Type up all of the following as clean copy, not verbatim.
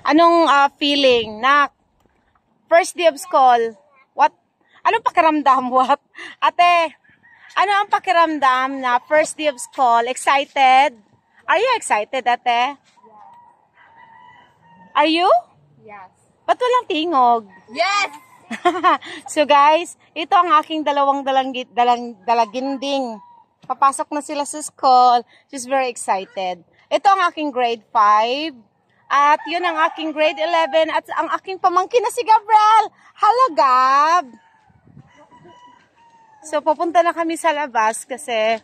Anong feeling na first day of school? Anong pakiramdam? What? Ate, ano ang pakiramdam na first day of school? Excited? Are you excited, ate? Are you? Yes. Ba't walang tingog? Yes! So guys, ito ang aking dalawang dalaginding. Papasok na sila sa school. She's very excited. Ito ang aking grade 5. At yun ang aking grade 11. At ang aking pamangkin na si Gabriel. Hello, Gab! So, pupunta na kami sa labas kasi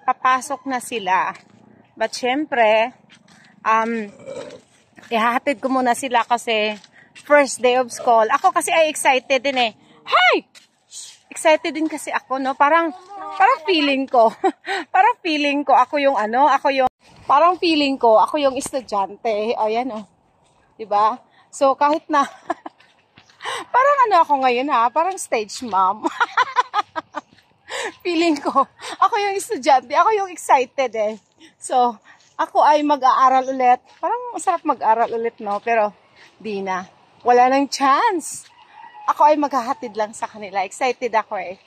papasok na sila. But syempre, ihahatid ko muna sila kasi first day of school. Ako kasi ay excited din eh. Hi! Excited din kasi ako, no? Parang feeling ko. Parang feeling ko ako yung parang feeling ko ako yung estudyante. O yan, oh. 'Di ba? So kahit na parang ako ngayon ha, parang stage mom. Feeling ko ako yung estudyante, ako yung excited eh. So ako ay mag-aaral ulit. Parang masarap mag-aral ulit, no? Pero di na. Wala nang chance. Ako ay maghahatid lang sa kanila. Excited ako eh.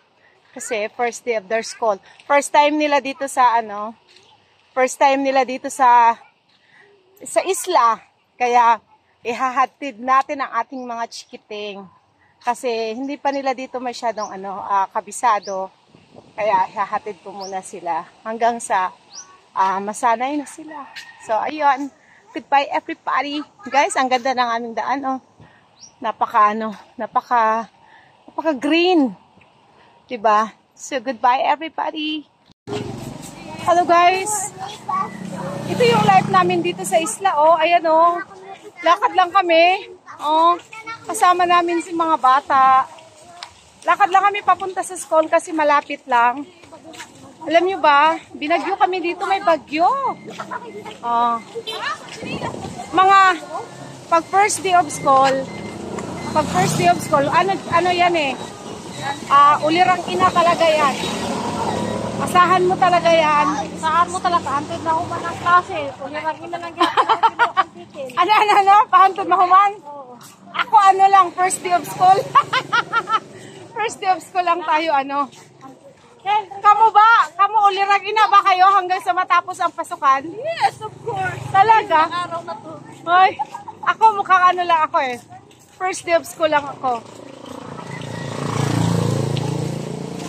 Kasi first day of their school. First time nila dito sa isla. Kaya ihahatid natin ang ating mga chikiting. Kasi hindi pa nila dito masyadong kabisado. Kaya ihahatid ko muna sila hanggang sa masanay na sila. So ayun. Goodbye everybody. Guys, ang ganda ng aming daan, oh. Napaka green. Diba? So, goodbye everybody. Hello guys. Ito yung life namin dito sa isla, oh. Ayan, oh. Lakad lang kami. Oh. Kasama namin si mga bata. Lakad lang kami papunta sa school kasi malapit lang. Alam nyo ba, binagyo kami dito, may bagyo. Oh. Pag first day of school, ano yan eh, ulirang ina talaga yan. Asahan mo talaga yan. Saan mo talaga? Antod na human ang klase. Ulirang ina lang yan. Pahantod na human? Oo. Ako lang, first day of school. First day of school lang tayo, Kamu ulirang ina ba kayo hanggang sa matapos ang pasukan? Yes, of course. Talaga? Ang araw na to. Ay, ako mukhang lang ako eh. First day of school lang ako.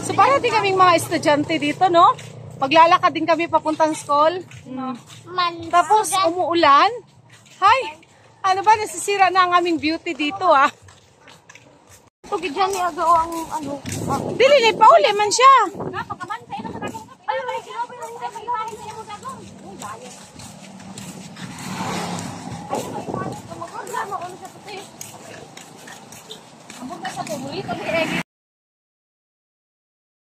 So, para din kaming mga estudyante dito, no? Paglalakad din kami papuntang school. Tapos, umuulan. Hay, nasisira na ang aming beauty dito, ah. Tugid dyan ni Aga o ang Dili, pauli man siya. Napakaman, sa'yo na matagong ka. Ay, sinabi lang yung kapilahin sa'yo mo dagong. Uy, dali. Ay, maganda, mauna sa puti. Ang bukas sa pumulit, ang